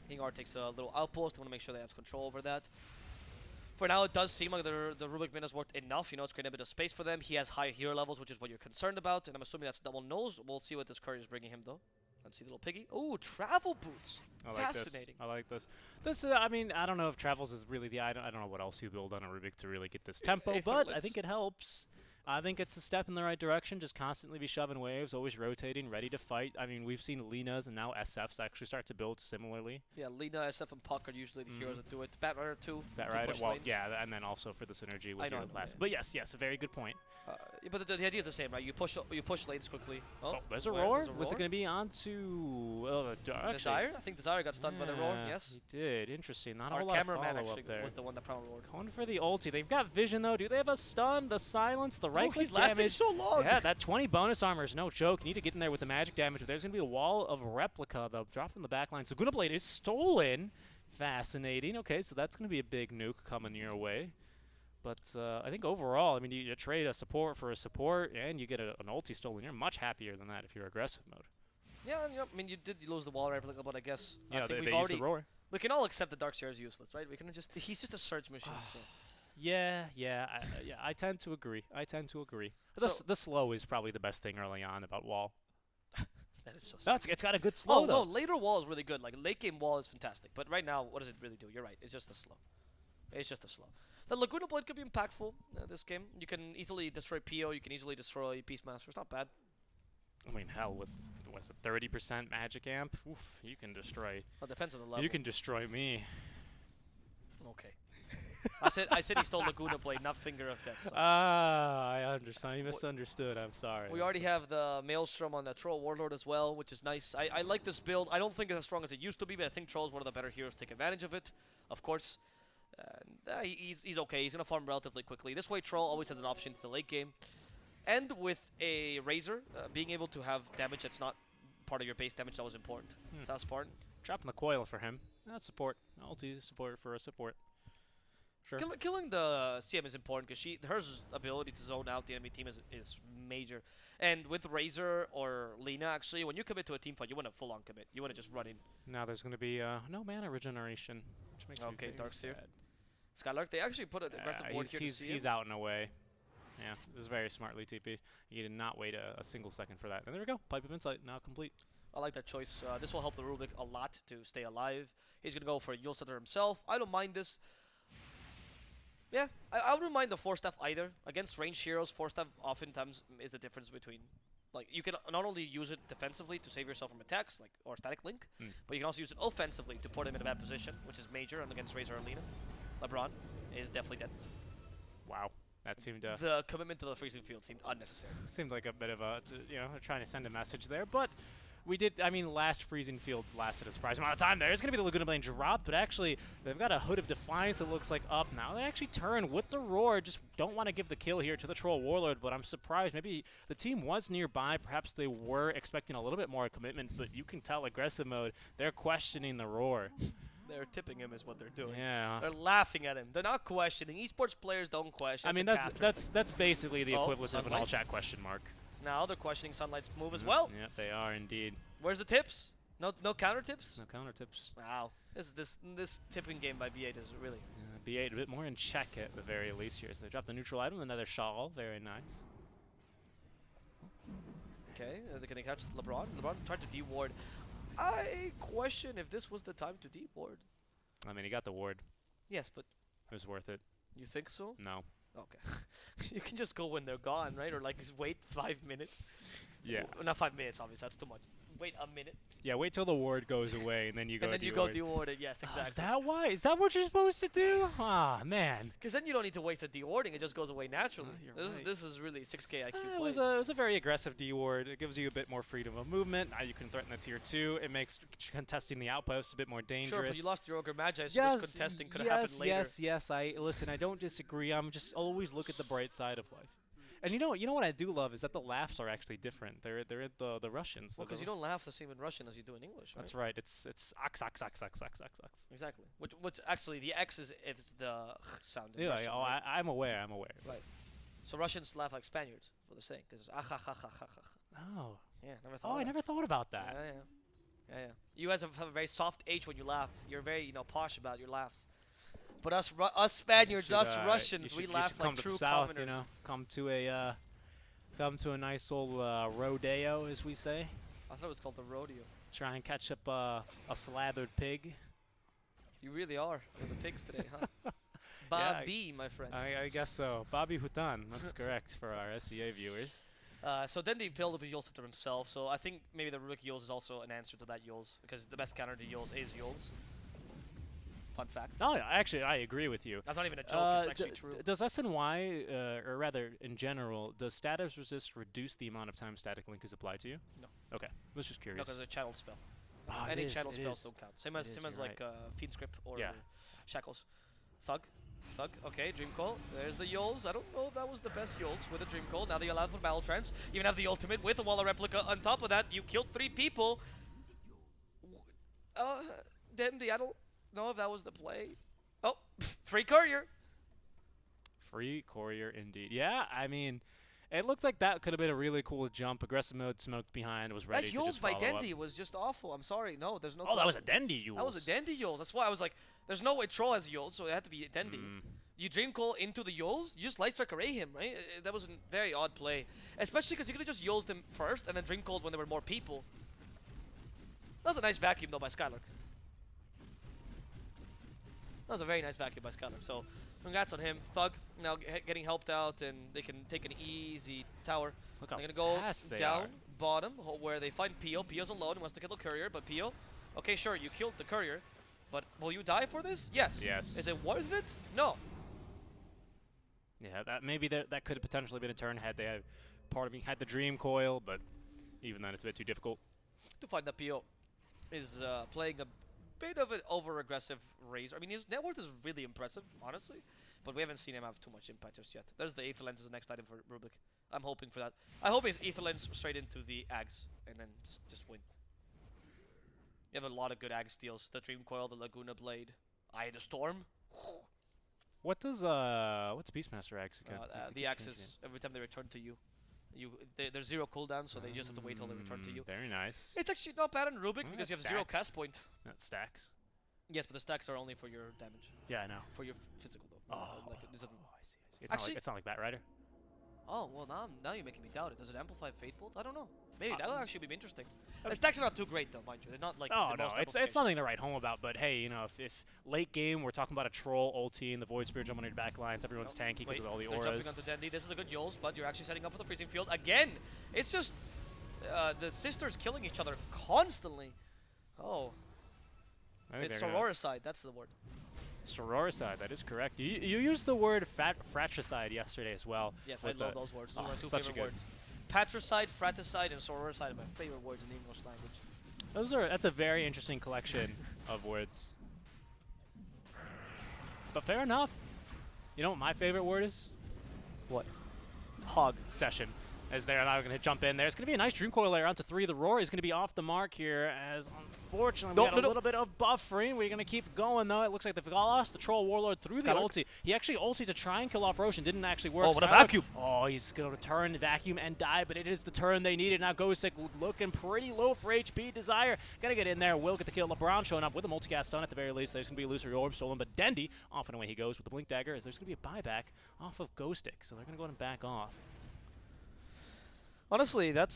Hingar takes a little outpost. They want to make sure they have control over that. For now, it does seem like the Rubik Min has worked enough. You know, it's creating a bit of space for them. He has high hero levels, which is what you're concerned about. And I'm assuming that's double nose. We'll see what this courier is bringing him, though. Let's see the little piggy. Oh, travel boots. Fascinating. I like this. This, I mean, I don't know if travels is really the. I don't know what else you build on a Rubik to really get this tempo, but I think it helps. I think it's a step in the right direction. Just constantly be shoving waves, always rotating, ready to fight. I mean, we've seen Linas and now SFs actually start to build similarly. Yeah, Lina, SF, and Puck are usually the heroes that do it. Batrider too. Batrider, well, yeah, and then also for the synergy with your last. But yes, a very good point. But the idea is the same, right? You push lanes quickly. Oh, there's a roar. Was it going to be onto Desire? I think Desire got stunned by the roar. Yes, he did. Interesting. Not a Our whole lot of cameraman follow actually up there. was the one that probably roared. Going for the ulti. They've got vision though. Do they have a stun? The silence. The right click he's lasting damage. so long. Yeah, that 20 bonus armor is no joke. You need to get in there with the magic damage. But there's going to be a wall of replica though. Dropped in the back line. So Guna Blade is stolen. Fascinating. Okay, so that's going to be a big nuke coming your way. But I think overall, I mean, you trade a support for a support, and you get an ulti stolen. You're much happier than that if you're aggressive mode. Yeah, I mean, you did lose the wall replica, but I guess I think they used the roar. We can all accept that Darkseer is useless, right? We can he's just a surge machine. So. Yeah, I tend to agree. The slow is probably the best thing early on about wall. That is so sad. It's got a good slow though. No, later wall is really good. Like late game wall is fantastic, but right now, what does it really do? You're right. It's just the slow. It's just the slow. The Laguna Blade could be impactful this game. You can easily destroy Pio. You can easily destroy Peacemaster. It's not bad. I mean, hell, with what's it, 30% magic amp, oof, you can destroy. Well, it depends on the level. You can destroy me. Okay. I said he stole Laguna Blade, not Finger of Death. So. I understand. You misunderstood. I'm sorry. We already have the Maelstrom on the Troll Warlord as well, which is nice. I like this build. I don't think it's as strong as it used to be, but I think Troll is one of the better heroes to take advantage of it, of course. He's okay. He's going to farm relatively quickly. This way, Troll always has an option to the late game. And with a Razor, being able to have damage that's not part of your base damage, that was important. So that's important. Dropping the coil for him. That's support. Ulti support for a support. Sure. Killing the CM is important because her ability to zone out the enemy team is major. And with Razor or Lina, actually, when you commit to a team fight, you want to full-on commit. You want to just run in. Now there's going to be no mana regeneration, which makes me very Darkseer. sad. Skylark, they actually put an aggressive ward here to see he's out and away. Yeah, it was very smartly TP. You did not wait a single second for that. And there we go. Pipe of Insight now complete. I like that choice. This will help the Rubik a lot to stay alive. He's going to go for a Yule Setter himself. I don't mind this. Yeah, I wouldn't mind the 4-staff either. Against ranged heroes, 4-staff oftentimes is the difference between... Like, you can not only use it defensively to save yourself from attacks, like or static link, but you can also use it offensively to put him in a bad position, which is major against Razor and Lina. LeBron is definitely dead. Wow. That seemed the commitment to the freezing field seemed unnecessary. Seemed like a bit of a, they're trying to send a message there, but we did, I mean, last freezing field lasted a surprising amount of time there. It's going to be the Laguna Blade drop, but actually, they've got a Hood of Defiance that looks like up now. They actually turn with the roar, just don't want to give the kill here to the Troll Warlord, but I'm surprised. Maybe the team was nearby. Perhaps they were expecting a little bit more commitment, but you can tell aggressive mode, they're questioning the roar. They're tipping him is what they're doing. Yeah. They're laughing at him. They're not questioning. Esports players don't question. I mean, that's basically the equivalent of an all chat question mark. Now they're questioning Sunlight's move as well. Yeah, they are indeed. Where's the tips? No counter tips? No counter tips. Wow. This tipping game by B8 is really... B8 a bit more in check at the very least here. So they drop the neutral item, another shawl. Very nice. Okay, can they catch LeBron? LeBron tried to D-ward. I question if this was the time to D-ward. I mean, he got the ward. Yes, but... It was worth it. You think so? No. Okay. You can just go when they're gone, right? Or like just wait 5 minutes. Yeah. Well, not 5 minutes, obviously. That's too much. Wait a minute. Yeah, wait till the ward goes away, and then you go. And then you go D-ward it. Yes, exactly. Is that why? Is that what you're supposed to do? Ah, man. Because then you don't need to waste a D-warding. It just goes away naturally. You're right. This is really 6K IQ It plays. was a very aggressive D-ward. It gives you a bit more freedom of movement. Now you can threaten the tier 2. It makes contesting the outpost a bit more dangerous. Sure, but you lost your Ogre Magi, so this contesting could have happened later. Yes. Listen, I don't disagree. I'm just always look at the bright side of life. And you know what I do love is that the laughs are actually different. They're the Russians. Well, because you don't laugh the same in Russian as you do in English, right? That's right. It's ox. Exactly. Which actually the X is the sound in Yeah, Russian, right? I'm aware. Right. So Russians laugh like Spaniards for the sake, because it's Oh. Yeah, never thought. Oh, of I that. never thought about that. Yeah. You guys have a very soft H when you laugh. You're very posh about your laughs. But us Spaniards, us Russians, we laugh like true south, commoners. Come to a nice old rodeo, as we say. I thought it was called the rodeo. Try and catch up a slathered pig. You really are. You're the pigs today, huh? Bobby, my friend. I guess so. Bobby Hutan. That's correct for our SEA viewers. So then they build up a Yules to himself. So I think maybe the Rubik Yules is also an answer to that Yules, because the best counter to Yules is Yules. Fun fact. Oh, yeah, actually, I agree with you. That's not even a joke. It's actually true. Does SNY, or rather, in general, does status resist reduce the amount of time static link is applied to you? No. Okay, I was just curious. No, because it's a channel spell. Oh, Any channel spells don't count. Same as like Fiend Script or Shackles. Thug. Okay, Dream Call. There's the Yules. I don't know if that was the best Yules with a Dream Call. Now that you're allowed for Battle Trance. You even have the ultimate with a Wall of Replica. On top of that, you killed 3 people. Dandy, I don't know if that was the play. Oh, free courier. Free courier indeed. Yeah, I mean, it looked like that could have been a really cool jump. Aggressive mode, smoked behind, was ready that to Yules just by follow up. Dendy was just awful. I'm sorry. No, there's no Oh, that was a question. Dendy Yules. That was a Dendy Yules. That's why I was like, there's no way Troll has Yules, so it had to be Dendy. You Dream Call into the Yules, you just Light Strike array him, right? That was a very odd play. Especially because you could have just Yulesed him first and then Dream Called when there were more people. That was a nice vacuum, though, by Skylark. That was a very nice vacuum by Skylark. So, congrats on him. Thug now getting helped out, and they can take an easy tower. Look how They're going to go fast they down, are. bottom, where they find Pio. Pio's alone and wants to kill the courier, but Pio, okay, sure, you killed the courier, but will you die for this? Yes. Yes. Is it worth it? No. Yeah, that could have potentially been a turn had they had part of me had the Dream Coil, but even then it's a bit too difficult. To find that Pio is playing a bit of an over-aggressive Razor. I mean, his net worth is really impressive, honestly, but we haven't seen him have too much impact just yet. There's the Aether Lens as the next item for Rubik. I'm hoping for that. I hope his Aether Lens straight into the Ags and then just win. You have a lot of good Ag steals. The Dream Coil, the Laguna Blade, Eye of the Storm. What does what's Beastmaster Axe again? The Axe is every time they return to you. There's 0 cooldown, so they just have to wait till they return to you. Very nice. It's actually not bad in Rubik because you have 0 cast point. That stacks. Yes, but the stacks are only for your damage. Yeah, I know. For your physical, though. Oh, Like, it doesn't I see. It's not like Batrider. Oh, well, now you're making me doubt it. Does it amplify Fate Bolt? I don't know. Maybe that would actually be interesting. The stacks are not too great, though, mind you. They're not like Oh, the no, most it's nothing to write home about, but hey, you know, if late game we're talking about a troll ulti and the Void Spirit jumping on your back lines, everyone's tanky because of all the they're auras. jumping onto Dendy. This is a good Yules, but you're actually setting up for the freezing field. Again, it's just the sisters killing each other constantly. Oh. It's sororicide, that's the word. Sororicide, that is correct. You used the word fratricide yesterday as well. Yes, I love those words. Those are my 2 such favorite a good words. Patricide, fratricide, and sororicide are my favorite words in the English language. That's a very interesting collection of words. But fair enough. You know what my favorite word is? What? Hog. Session. as they're now going to jump in there. It's going to be a nice Dream Coil layer onto 3. The Roar is going to be off the mark here, as unfortunately we got a little bit of buffering. We're going to keep going, though. It looks like they've lost the Troll Warlord through the ulti. He actually ulted to try and kill off Roshan. Didn't actually work. Oh, what a vacuum. Oh, he's going to turn, vacuum, and die, but it is the turn they needed. Now Ghostic looking pretty low for HP. Desire got to get in there. Will get the kill. LeBron showing up with a multicast stun at the very least. There's going to be a Illusory Orb stolen, but Dendi, off and away he goes with the Blink Dagger, as there's going to be a buyback off of Ghostic. So they're going to go ahead and back off. Honestly, that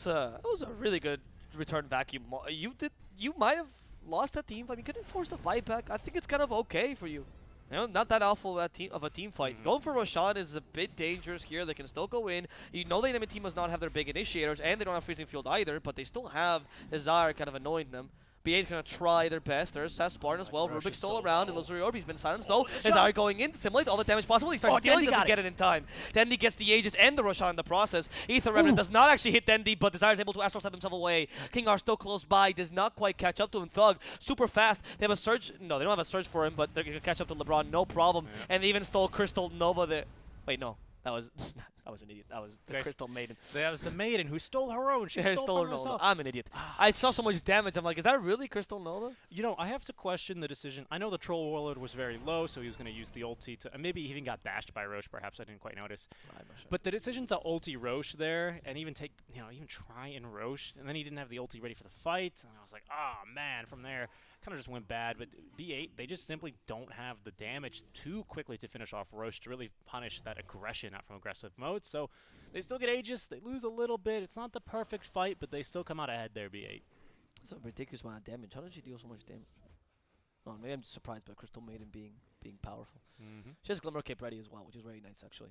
was a really good return vacuum. You might have lost that team fight. You couldn't force the fight back. I think it's kind of okay for you. You know, not that awful of a team fight. Going for Roshan is a bit dangerous here. They can still go in. You know the enemy team does not have their big initiators, and they don't have freezing field either, but they still have Desire kind of annoying them. B8's going to try their best. There's Seth Spartan as well. Rubik's still around. Illusory Orb, he's been silenced though. Desire going in to simulate all the damage possible. He starts stealing, doesn't get it in time. Dendi gets the Aegis and the Roshan in the process. Aether Remnant does not actually hit Dendi, but Desire is able to Astral Step himself away. King R still close by, does not quite catch up to him. Thug, super fast. They have a surge. No, they don't have a surge for him, but they're going to catch up to LeBron, no problem. Yeah. And they even stole Crystal Nova there. Wait, no. That was an idiot. That was the Crystal Maiden. That was the Maiden who stole her own. She stole her herself. I'm an idiot. I saw so much damage. I'm like, is that really Crystal Nova? You know, I have to question the decision. I know the Troll Warlord was very low, so he was going to use the ulti to, and maybe he even got bashed by Roche. Perhaps I didn't quite notice. I'm not sure. But the decision to ulti Roche there, and even take, even try and Roche, and then he didn't have the ulti ready for the fight, and I was like, oh man, from there. Kind of just went bad, but B8, they just simply don't have the damage too quickly to finish off Roche to really punish that aggression out from aggressive mode. So they still get Aegis, they lose a little bit. It's not the perfect fight, but they still come out ahead there, B8. That's a ridiculous amount of damage. How did you deal so much damage? Oh, maybe I'm just surprised by Crystal Maiden being powerful. She has Glimmer Cape ready as well, which is very nice actually.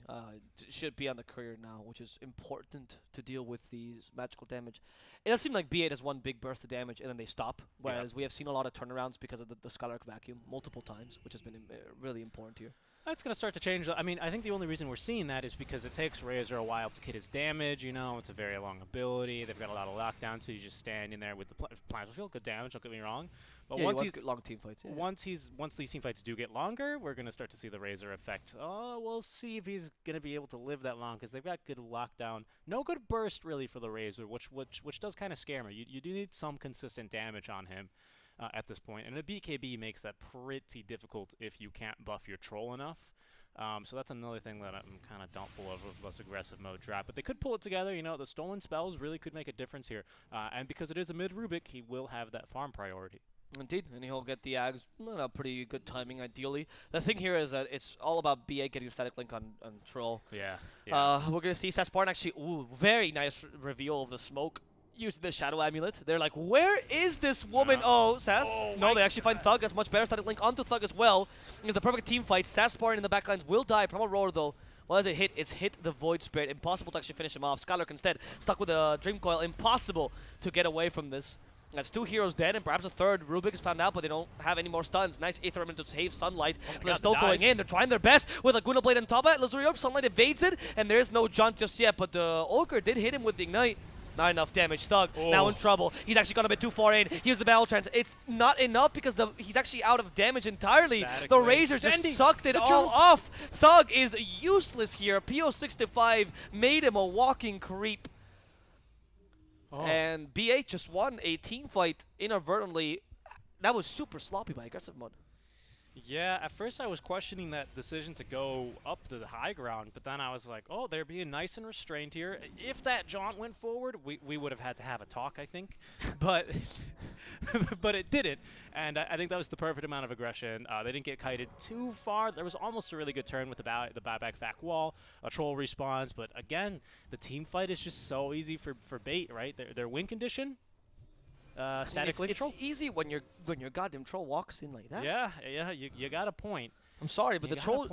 Should be on the courier now, which is important to deal with these magical damage. It does seem like B8 has one big burst of damage and then they stop, whereas we have seen a lot of turnarounds because of the Skylark vacuum multiple times, which has been really important here. That's going to start to change. I mean, I think the only reason we're seeing that is because it takes Razor a while to kit his damage. It's a very long ability. They've got a lot of lockdown, so you just stand in there with the Plasma Field. Good damage, don't get me wrong. But once he's long team fights, once these team fights do get longer, we're going to start to see the Razor effect. Oh, we'll see if he's going to be able to live that long because they've got good lockdown. No good burst really for the Razor, which does kind of scare me. You do need some consistent damage on him. At this point, and a BKB makes that pretty difficult if you can't buff your troll enough. So that's another thing that I'm kind of doubtful of less aggressive mode drop. But they could pull it together. The stolen spells really could make a difference here. And because it is a mid Rubik, he will have that farm priority. Indeed, and he'll get the Ags. Pretty good timing, ideally. The thing here is that it's all about B8 getting static link on Troll. Yeah. We're going to see Seth Spartan actually, very nice reveal of the smoke. Using the Shadow Amulet. They're like, where is this woman? Oh, Sass. No, they actually find Thug. That's much better. Static link onto Thug as well. It's the perfect team fight. Sass Spartan in the backlines will die. Promo Roar, though. What does it hit? It's hit the Void Spirit. Impossible to actually finish him off. Skylark instead stuck with a Dream Coil. Impossible to get away from this. That's 2 heroes dead and perhaps a third. Rubik is found out, but they don't have any more stuns. Nice Aether Remnant to save Sunlight. But they're still going in. They're trying their best with a Guna Blade on top of it. Illusory Orb. Sunlight evades it, and there's no jaunt just yet. But the Ogre did hit him with the Ignite. Not enough damage. Thug now in trouble. He's actually gone a bit too far in. Here's the battle trance. It's not enough because he's actually out of damage entirely. The Razor just sucked it all off. Thug is useless here. PO65 made him a walking creep. And B8 just won a team fight inadvertently. That was super sloppy by aggressive mode. Yeah, at first I was questioning that decision to go up the high ground, but then I was like, oh, they're being nice and restrained here. If that jaunt went forward, we would have had to have a talk, I think. But but it didn't, and I think that was the perfect amount of aggression. They didn't get kited too far. There was almost a really good turn with the buyback back wall. A troll respawns, but again, the team fight is just so easy for bait, right? Their win condition. Static link troll. It's easy when your goddamn troll walks in like that. Yeah, you got a point. I'm sorry, but the troll,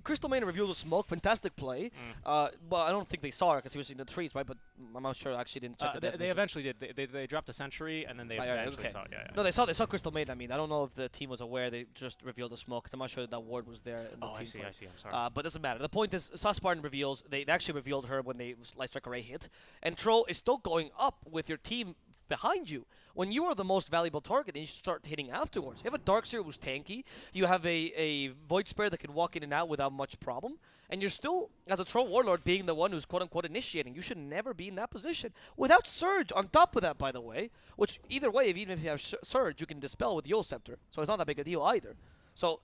Crystal Maiden reveals a smoke, fantastic play. Well, I don't think they saw her because he was in the trees, right? But I'm not sure. I actually didn't check They eventually did. They dropped a sentry, and then they eventually saw it. Yeah. No, they saw Crystal Maiden. I mean, I don't know if the team was aware. They just revealed the smoke because I'm not sure that ward was there. In the team I see. I'm sorry. But it doesn't matter. The point is, Sauce Spartan reveals. They actually revealed her when they Light Strike Array hit, and Troll is still going up with your team behind you when you are the most valuable target and you start hitting afterwards. You have a Darkseer who's tanky. You have a Void Spirit that can walk in and out without much problem. And you're still, as a Troll Warlord, being the one who's quote-unquote initiating. You should never be in that position. Without Surge, on top of that, by the way, which either way, even if you have Surge, you can Dispel with Yule Scepter. So it's not that big a deal either. So,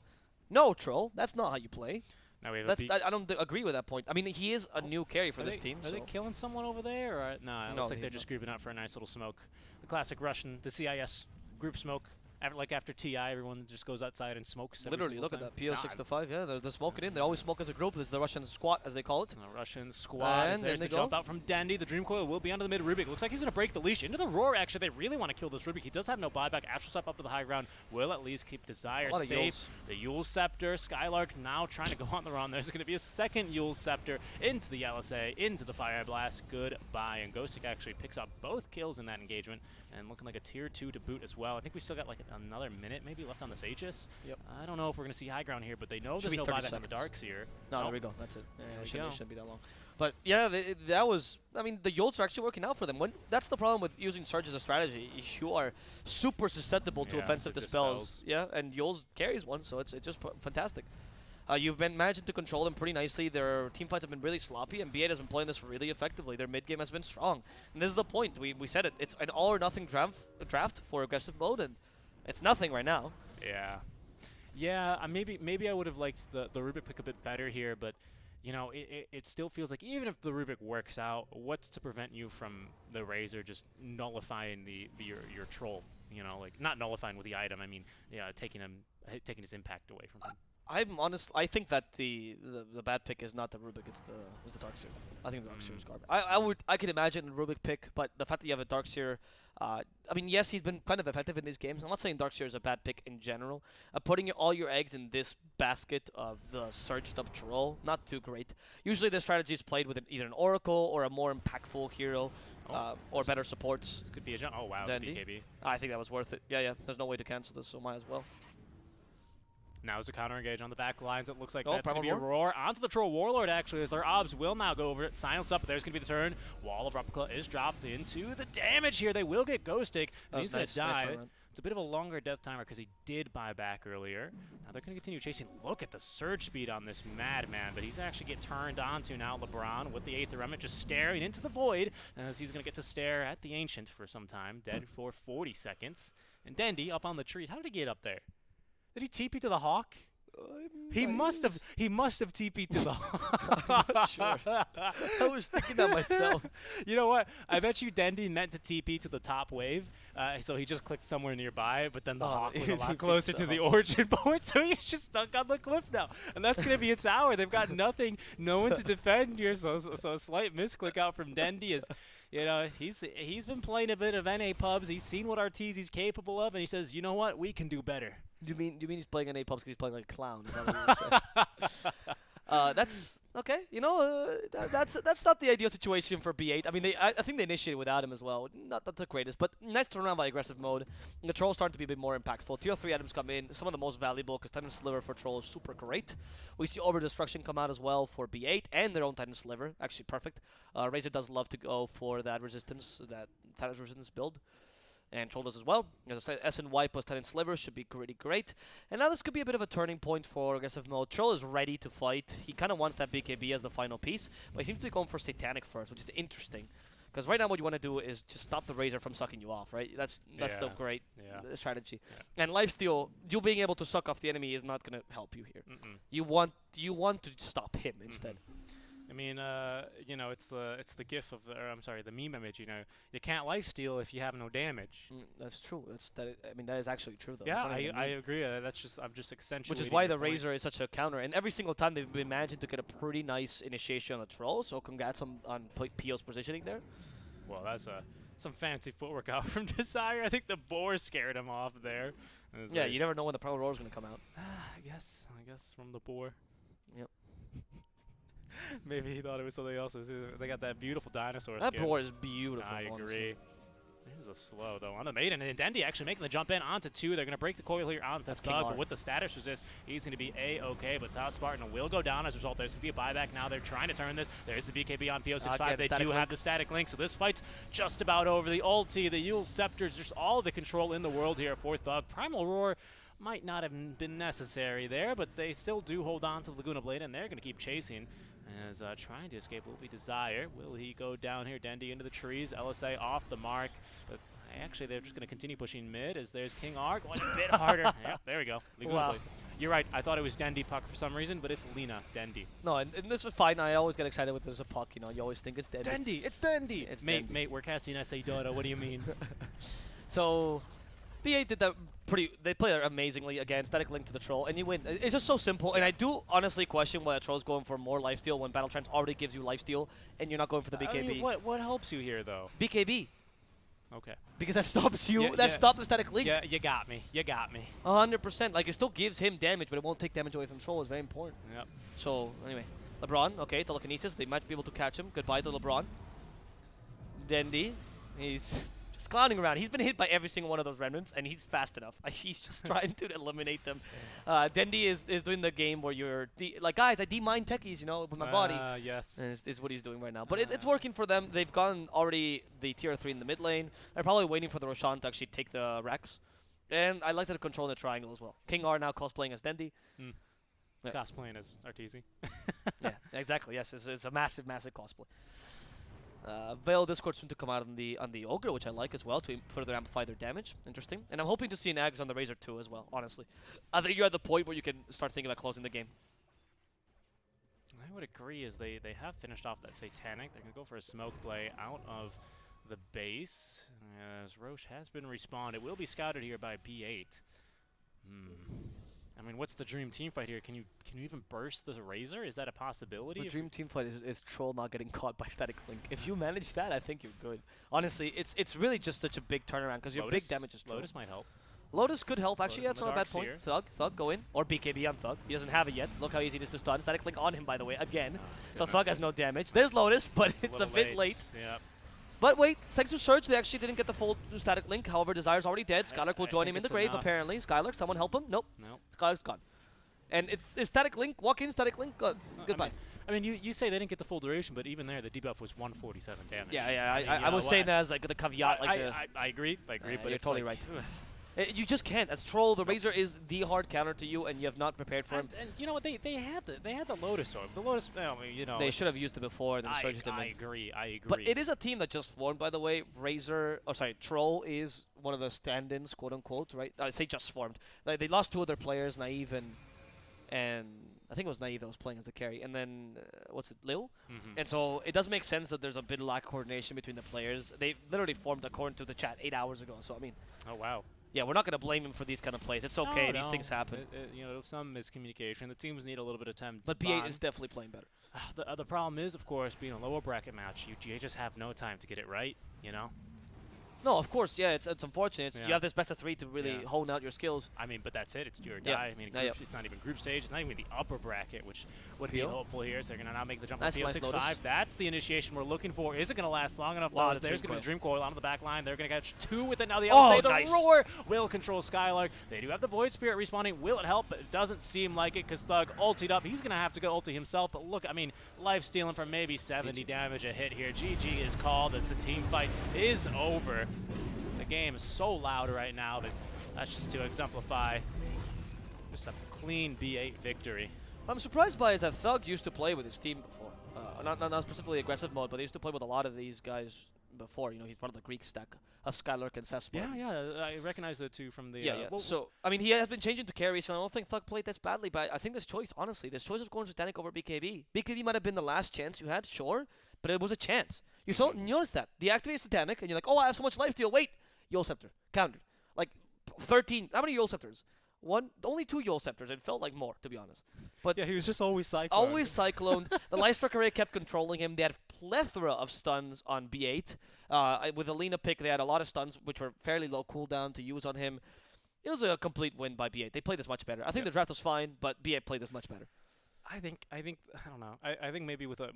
no, Troll, that's not how you play. Now we have I don't agree with that point. I mean, he is a new carry for this team. Are they killing someone over there? Or, no, it looks like they're just grouping up for a nice little smoke. The classic Russian, the CIS group smoke. After TI, everyone just goes outside and smokes. Literally, look at that. PO6 to 5, yeah, they're smoking in. They always smoke as a group. It's the Russian squat, as they call it. The Russian squad. And there's the jump out from Dandy. The Dream Coil will be onto the mid Rubik. Looks like he's going to break the leash. Into the Roar, actually. They really want to kill this Rubik. He does have no buyback. Astral Step up to the high ground will at least keep Desire safe. The Yule Scepter. Skylark now trying to go on the run. There's going to be a second Yule Scepter into the LSA, into the Fire Blast. Goodbye. And Ghostic actually picks up both kills in that engagement. And looking like a tier 2 to boot as well. I think we still got like another minute maybe left on this Aegis. Yep. I don't know if we're going to see high ground here, but they know Should there's no be 30 buyback on the seconds. Darkseer. No, there we go. That's it. Yeah, There we it go. shouldn't be that long. But yeah, that was. I mean, the Yolts are actually working out for them. That's the problem with using Surge as a strategy. You are super susceptible to offensive to dispels. Yeah, and Yolts carries one, so it's just fantastic. You've been managing to control them pretty nicely. Their team fights have been really sloppy, and B8 has been playing this really effectively. Their mid game has been strong, and this is the point. We said it. It's an all or nothing draft for aggressive mode, and it's nothing right now. Yeah. Yeah, maybe I would have liked the Rubik pick a bit better here, but you know, it still feels like even if the Rubik works out, what's to prevent you from the Razor just nullifying your troll? You know, like not nullifying with the item. I mean, yeah, taking his impact away from him. I'm honest. I think that the bad pick is not the Rubik. It's the Darkseer. I think the Darkseer is garbage. I could imagine a Rubik pick, but the fact that you have a Darkseer, I mean, yes, he's been kind of effective in these games. I'm not saying Darkseer is a bad pick in general. Putting all your eggs in this basket of the surged up troll, not too great. Usually, the strategy is played with either an Oracle or a more impactful hero. Or better supports. This could be a jump. Oh wow, Dandy. BKB. I think that was worth it. Yeah. There's no way to cancel this, so might as well. Now is a counter engage on the back lines. It looks like Oh, that's going to be a roar onto the Troll Warlord, actually, as their obs will now go over it. Silence up, but there's going to be the turn. Wall of Replica is dropped into the damage here. They will get Ghostic, and he's going to die. Nice it's a bit of a longer death timer because he did buy back earlier. Now they're going to continue chasing. Look at the surge speed on this madman, but he's actually get turned onto now. LeBron with the Aether Remnant just staring into the void, as he's going to get to stare at the Ancient for some time, dead for 40 seconds. And Dendy up on the trees. How did he get up there? Did he TP to the Hawk? He must have TP'd to the I'm not sure. I was thinking that myself. You know what? I bet you Dendy meant to TP to the top wave, so he just clicked somewhere nearby, but then the Hawk was a lot closer to the origin point, so he's just stuck on the cliff now. And that's going to be a tower. They've got nothing, no one to defend here, so a slight misclick out from Dendy is, you know, he's been playing a bit of NA pubs. He's seen what Arteezy's capable of, and he says, you know what? We can do better. You mean he's playing NA pubs because he's playing like a clown? Is that what you're saying? That's okay. You know, that's not the ideal situation for B8. I mean, I think they initiated without him as well. Not the greatest, but nice turnaround by aggressive mode. And the Troll's starting to be a bit more impactful. Tier 3 items come in, some of the most valuable, because Titan Sliver for Troll is super great. We see Over Destruction come out as well for B8 and their own Titan Sliver. Actually, perfect. Razor does love to go for that resistance, that Titan's resistance build. And Troll does as well. As I said, SNY plus Titan Sliver should be pretty great. And now this could be a bit of a turning point for aggressive mode. Troll is ready to fight. He kind of wants that BKB as the final piece, but he seems to be going for Satanic first, which is interesting. Because right now what you want to do is just stop the Razor from sucking you off, right? That's the great strategy. Yeah. And lifesteal, you being able to suck off the enemy is not going to help you here. You want to stop him instead. I mean, you know, it's the gif of, the meme image. You know, you can't lifesteal if you have no damage. That's true. I mean, that is actually true though. Yeah, I agree. I'm just accentuating. Which is why the Razor is such a counter, and every single time they've been managing to get a pretty nice initiation on the Troll. So congrats on PO's positioning there. Well, that's some fancy footwork out from Desire. I think the boar scared him off there. Yeah, you never know when the Pro Roar is going to come out. I guess from the boar. Yep. Maybe he thought it was something else. They got that beautiful dinosaur That skin. boar is beautiful. I agree. Here's a slow, though, on the Maiden. And Dendi actually making the jump in onto 2. They're going to break the coil here onto Thug, but with the status resist, he's going to be A-okay. But Top Spartan will go down as a result. There's going to be a buyback now. They're trying to turn this. There's the BKB on PO65. They do have the static link, so this fight's just about over. The ulti, the Yule Scepters, just all the control in the world here for Thug. Primal Roar might not have been necessary there, but they still do hold on to the Laguna Blade, and they're going to keep chasing. As trying to escape will be Desire. Will he go down here? Dendi into the trees. LSA off the mark. But actually, they're just going to continue pushing mid as there's King R going a bit harder. Yep, there we go. Wow. You're right. I thought it was Dendi Puck for some reason, but it's Lina Dendi. No, and this was fine. I always get excited when there's a Puck. You know, you always think it's Dendi. Dendi. It's Dendi. It's mate, Dendi. Mate, we're casting SA Dota. What do you mean? So, B8 did that they play that amazingly again, static link to the troll, and you win. It's just so simple, and I do honestly question why a troll's going for more lifesteal when Battle Trance already gives you lifesteal, and you're not going for the BKB. I mean, what helps you here, though? BKB. Okay. Because that stops you, stops the static link. Yeah, you got me. You got me. 100%. Like, it still gives him damage, but it won't take damage away from troll. It's very important. Yep. So, anyway. LeBron, okay, telekinesis. They might be able to catch him. Goodbye to LeBron. Dendi, he's just clowning around. He's been hit by every single one of those remnants, and he's fast enough. He's just trying to eliminate them. Dendi is doing the game where you're like, guys, I demine techies, you know, with my body. Yes. Is what he's doing right now. But it's working for them. They've gone already the tier 3 in the mid lane. They're probably waiting for the Roshan to actually take the Rex. And I like that they're controlling the triangle as well. King R now cosplaying as Dendi. Yeah. Cosplaying as Arteezy. Yeah, exactly. Yes, it's a massive, massive cosplay. Veil Discord soon to come out on the Ogre, which I like as well, to further amplify their damage. Interesting. And I'm hoping to see an Ags on the Razor too as well, honestly. I think you're at the point where you can start thinking about closing the game. I would agree, as they have finished off that Satanic. They're going to go for a smoke play out of the base. As Roche has been respawned. It will be scouted here by B8. I mean, what's the dream team fight here? Can you even burst the Razor? Is that a possibility? The dream team fight is Troll not getting caught by Static Link. If you manage that, I think you're good. Honestly, it's really just such a big turnaround because your big damage is Troll. Lotus might help. Lotus could help, actually. Lotus That's not a bad point. Seer. Thug, go in. Or BKB on Thug. He doesn't have it yet. Look how easy it is to stun. Static Link on him, by the way, again. So Thug has no damage. There's Lotus, but it's a bit late. Yeah. But wait, thanks to Surge, they actually didn't get the full Static Link. However, Desire's already dead. Skylark will join him in the grave, apparently. Skylark, someone help him? Nope. Skylark's gone. And it's Static Link. Walk in, Static Link. Goodbye. I mean, you say they didn't get the full duration, but even there, the debuff was 147 damage. Yeah. I was saying that as like the caveat. I agree, but you're it's totally like, right. You just can't. As Troll, the Razor is the hard counter to you, and you have not prepared for him. And you know what? They had the Lotus Orb. The Lotus, you know. They should have used it before. Then Surge didn't. I agree. But it is a team that just formed, by the way. Troll is one of the stand-ins, quote unquote, right? I say just formed. They lost 2 of their players, Naive and I think it was Naive that was playing as the carry, and then what's it, Lil? And so it does make sense that there's a bit of lack of coordination between the players. They literally formed according to the chat 8 hours ago. So I mean. Oh wow. Yeah, we're not going to blame him for these kind of plays. It's okay. These things happen. You know, some miscommunication. The teams need a little bit of time. But B8 is definitely playing better. The problem is, of course, being a lower bracket match, you just have no time to get it right. You know. No, of course, yeah, it's unfortunate. You have this best of 3 to really hone out your skills. I mean, but that's it. It's do or die. I mean, it's not even group stage. It's not even the upper bracket, which would be hopeful here. So they're going to now make the jump to PO6-5. That's the initiation we're looking for. Is it going to last long enough? There's going to be the Dream Coil onto the back line. They're going to catch 2 with it. Now the the Roar will control Skylark. They do have the Void Spirit respawning. Will it help? But it doesn't seem like it because Thug ultied up. He's going to have to go ulti himself. But look, I mean, life stealing for maybe 70 damage a hit here. GG is called as the team fight is over. The game is so loud right now that that's just to exemplify just a clean B8 victory. What I'm surprised by is that Thug used to play with his team before. Not specifically aggressive mode, but they used to play with a lot of these guys before. You know, he's part of the Greek stack of Skylark and Sespa. Yeah, I recognize the 2 from the... So, I mean, he has been changing to carries, and I don't think Thug played this badly, but I think this choice, honestly, this choice of going Satanic over BKB. BKB might have been the last chance you had, sure, but it was a chance. You notice that. Deactivate Satanic, and you're like, oh, I have so much life steal, wait! Yule Scepter. Countered. Like, 13. How many Yule Scepters? Only 2 Yule Scepters. It felt like more, to be honest. But yeah, he was just always cycloned. Always cycloned. The Lightstrike array kept controlling him. They had a plethora of stuns on B8. With the Lina pick, they had a lot of stuns, which were fairly low cooldown to use on him. It was a complete win by B8. They played this much better. I think the draft was fine, but B8 played this much better. I don't know. I think maybe with a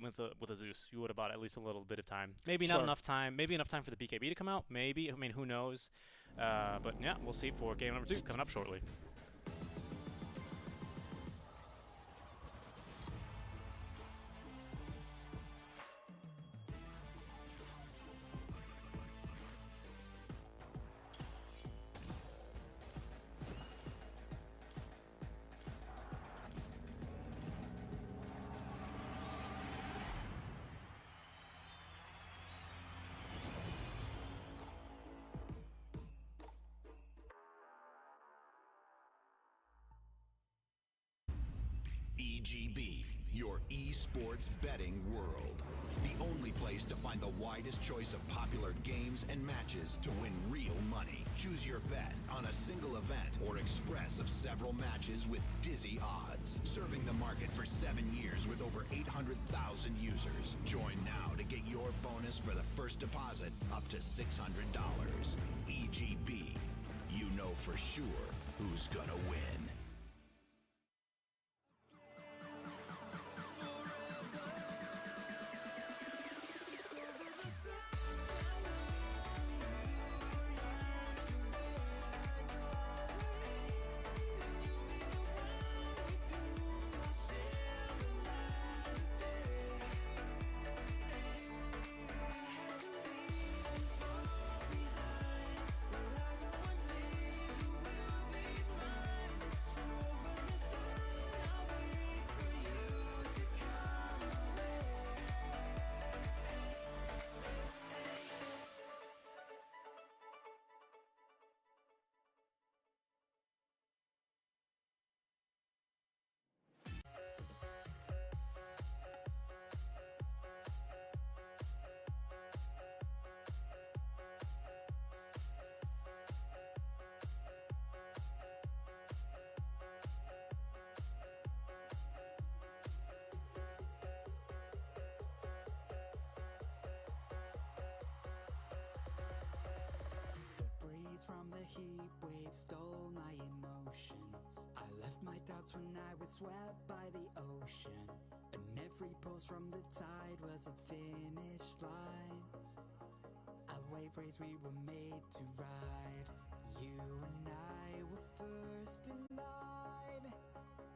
Zeus, you would have bought at least a little bit of time. Maybe not Sure. enough time. Maybe enough time for the BKB to come out. Maybe. I mean, who knows? But yeah, we'll see for game number 2 coming up shortly. EGB, your esports betting world. The only place to find the widest choice of popular games and matches to win real money. Choose your bet on a single event or express of several matches with dizzy odds. Serving the market for 7 years with over 800,000 users. Join now to get your bonus for the first deposit up to $600. EGB, you know for sure who's gonna win. From the heat wave stole my emotions. I left my doubts when I was swept by the ocean, and every pulse from the tide was a finish line. A wave race we were made to ride. You and I were first in line,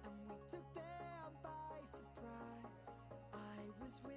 and we took them by surprise. I was with